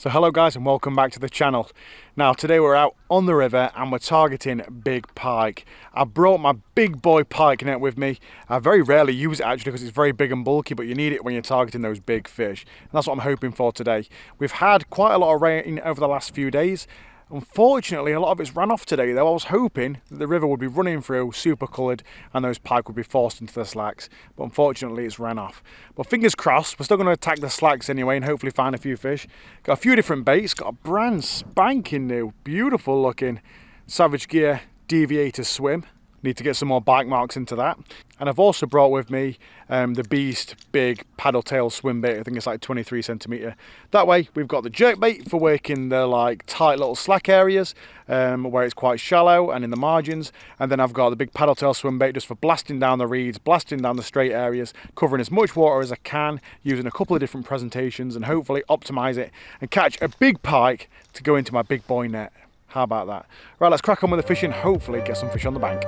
So hello guys and welcome back to the channel. Now today we're out on the river and we're targeting big pike. I brought my big boy pike net with me. I very rarely use it actually because it's very big and bulky, but you need it when you're targeting those big fish. And that's what I'm hoping for today. We've had quite a lot of rain over the last few days. Unfortunately, a lot of it's ran off today though. I was hoping that the river would be running through, super coloured, and those pike would be forced into the slacks. But unfortunately, it's ran off. But fingers crossed, we're still going to attack the slacks anyway and hopefully find a few fish. Got a few different baits, got a brand spanking new, beautiful looking Savage Gear Deviator swim. Need to get some more bite marks into that. And I've also brought with me the Beast big paddle tail swim bait. I think it's like 23 centimetre. That way we've got the jerk bait for working the like tight little slack areas where it's quite shallow and in the margins. And then I've got the big paddle tail swim bait just for blasting down the reeds, blasting down the straight areas, covering as much water as I can, using a couple of different presentations and hopefully optimise it and catch a big pike to go into my big boy net. How about that? Right, let's crack on with the fishing, hopefully get some fish on the bank.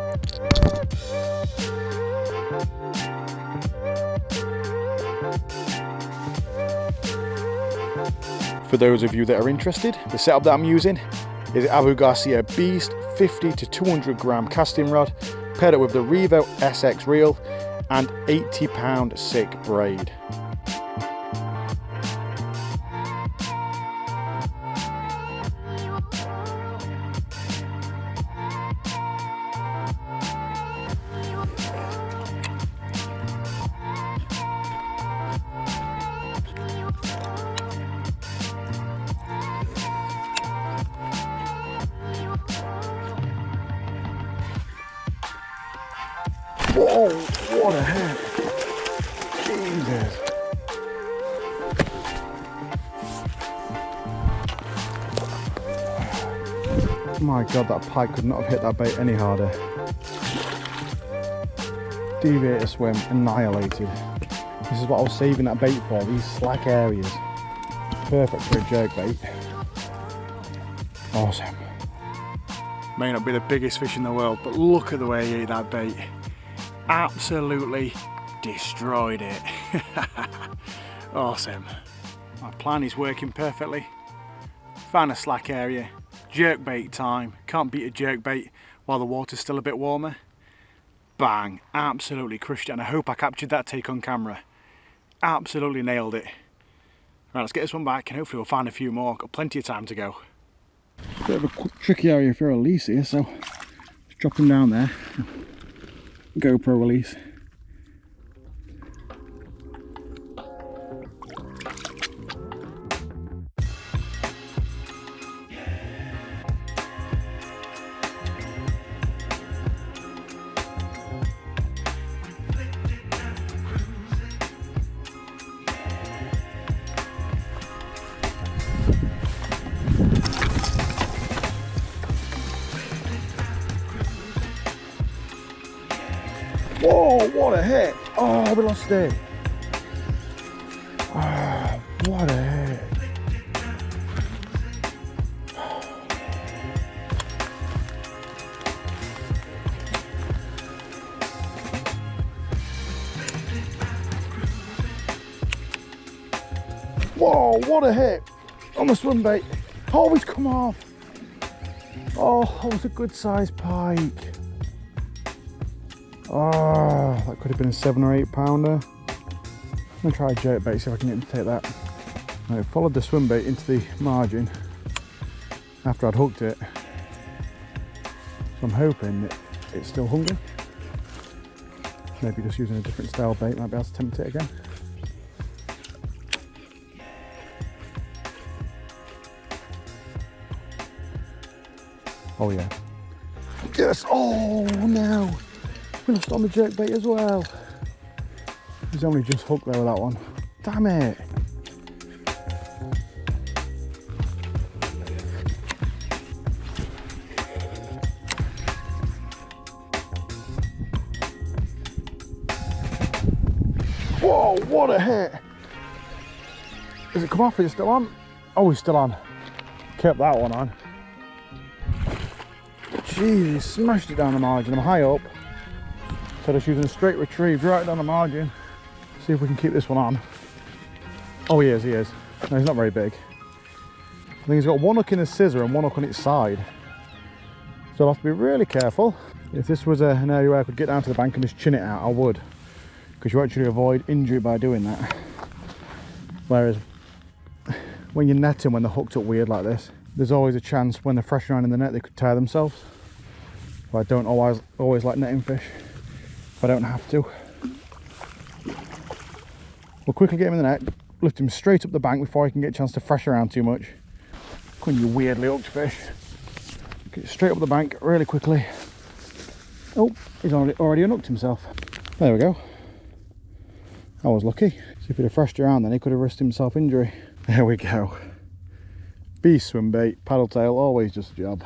For those of you that are interested, the setup that I'm using is Abu Garcia Beast 50 to 200 gram casting rod, paired up with the Revo SX reel and 80-pound sick braid. Whoa, what a heck. Jesus. My God, that pike could not have hit that bait any harder. Deviator swim, annihilated. This is what I was saving that bait for, these slack areas. Perfect for a jerk bait. Awesome. May not be the biggest fish in the world, but look at the way he ate that bait. Absolutely destroyed it. Awesome. My plan is working perfectly. Found a slack area. Jerkbait time. Can't beat a jerkbait while the water's still a bit warmer. Bang. Absolutely crushed it, and I hope I captured that take on camera. Absolutely nailed it. Right, let's get this one back and hopefully we'll find a few more. Got plenty of time to go. Bit of a tricky area for a release here, so just drop him down there. GoPro release. Whoa, what a hit! Oh, we lost it. Oh, what a hit. Whoa, what a hit on the swim bait. Oh, he's come off. Oh, that was a good sized pike. Oh, that could have been a 7 or 8 pounder. I'm going to try a jerk bait, see if I can get him to take that. I followed the swim bait into the margin after I'd hooked it. So I'm hoping that it's still hungry. Maybe just using a different style bait might be able to tempt it again. Oh yeah. Yes! Oh no! We lost on the jerk bait as well. He's only just hooked there with that one. Damn it! Whoa, what a hit! Has it come off? Is it still on? Oh, he's still on. Kept that one on. Jeez, he smashed it down the margin. I'm high up. So just using a straight retrieve right down the margin. See if we can keep this one on. Oh, he is, he is. No, he's not very big. I think it's got one hook in the scissor and one hook on its side. So I'll have to be really careful. If this was an area where I could get down to the bank and just chin it out, I would. Because you actually avoid injury by doing that. Whereas when you're netting, when they're hooked up weird like this, there's always a chance when they're fresh around in the net they could tear themselves. So I don't always like netting fish if I don't have to. We'll quickly get him in the net, lift him straight up the bank before he can get a chance to fresh around too much. When you weirdly hooked fish. Get it straight up the bank really quickly. Oh, he's already unhooked himself. There we go. I was lucky. See, if he'd have freshed around then he could have risked himself injury. There we go. Beast swim bait, paddle tail, always just a job.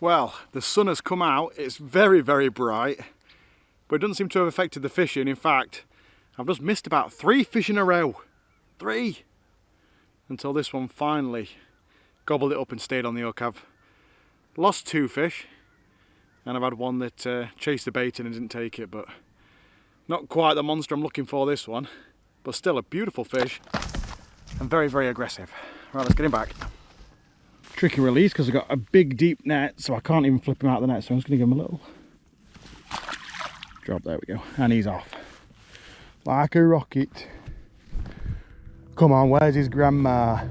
Well, the sun has come out. It's very, very bright, but it doesn't seem to have affected the fishing. In fact, I've just missed about 3 fish in a row. 3! Until this one finally gobbled it up and stayed on the hook. I've lost 2 fish, and I've had one that chased the bait in and didn't take it, but not quite the monster I'm looking for this one, but still a beautiful fish and very, very aggressive. Right, let's get him back. Tricky release because I've got a big deep net, so I can't even flip him out of the net, so I'm just going to give him a little drop. There we go, and he's off like a rocket. Come on, where's his grandma?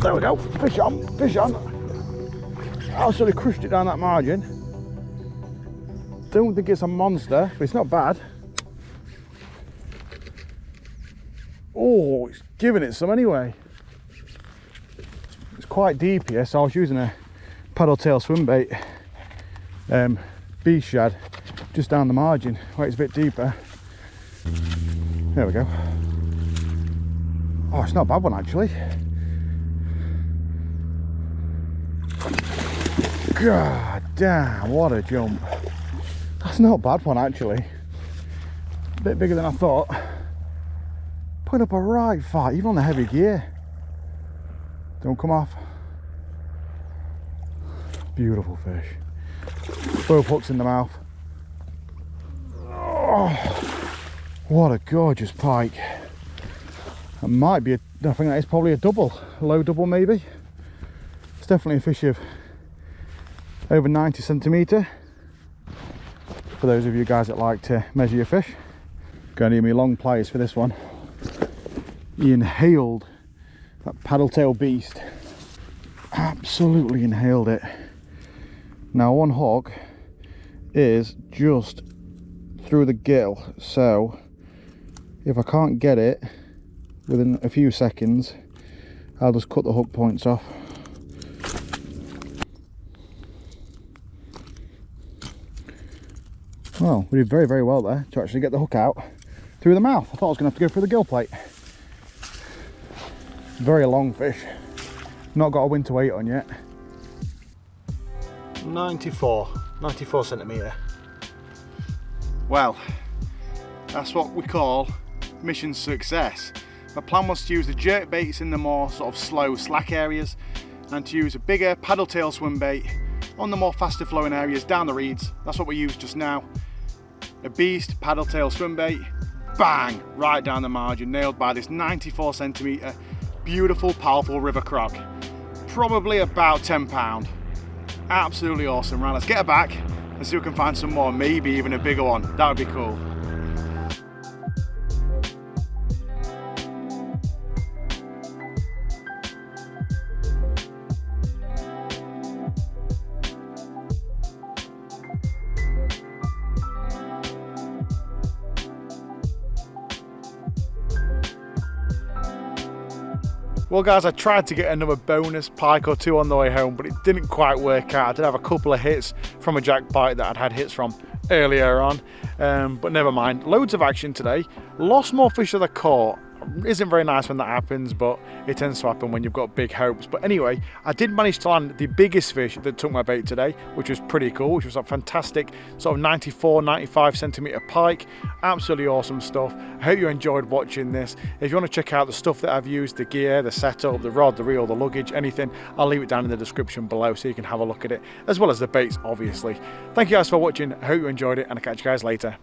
There we go, fish on, fish on. Absolutely crushed it down that margin. Don't think it's a monster, but it's not bad. Oh, it's giving it some anyway. It's quite deep here, so I was using a paddle tail swim bait, beast shad, just down the margin where it's a bit deeper. There we go. Oh, it's not a bad one actually. God damn, what a jump. That's not a bad one actually. A bit bigger than I thought. Putting up a right fight, even on the heavy gear. Don't come off. Beautiful fish. Both hooks in the mouth. Oh, what a gorgeous pike. That might be, I think that is probably a double, a low double maybe. It's definitely a fish of over 90 centimetre. For those of you guys that like to measure your fish. Gonna need me long pliers for this one. He inhaled that paddle tail beast. Absolutely inhaled it. Now one hook is just through the gill, so if I can't get it within a few seconds, I'll just cut the hook points off. Well, we did very, very well there to actually get the hook out through the mouth. I thought I was going to have to go through the gill plate. Very long fish. Not got a winter weight on yet. 94 centimetre. Well, that's what we call mission success. My plan was to use the jerk baits in the more sort of slow, slack areas, and to use a bigger paddle tail swim bait on the more faster flowing areas down the reeds. That's what we used just now. A beast paddle tail swim bait, bang, right down the margin, nailed by this 94 centimetre beautiful, powerful river croc. Probably about 10 pound. Absolutely awesome. Right, let's get her back and see if we can find some more, maybe even a bigger one. That would be cool. Well guys, I tried to get another bonus pike or two on the way home, but it didn't quite work out. I did have a couple of hits from a jack bite that I'd had hits from earlier on, but never mind. Loads of action today. Lost more fish than I caught. Isn't very nice when that happens, but it tends to happen when you've got big hopes. But anyway, I did manage to land the biggest fish that took my bait today, which was pretty cool, which was a fantastic sort of 94-95 centimetre pike. Absolutely awesome stuff. I hope you enjoyed watching this. If you want to check out the stuff that I've used, the gear, the setup, the rod, the reel, the luggage, anything, I'll leave it down in the description below so you can have a look at it, as well as the baits, obviously. Thank you guys for watching. I hope you enjoyed it, and I'll catch you guys later.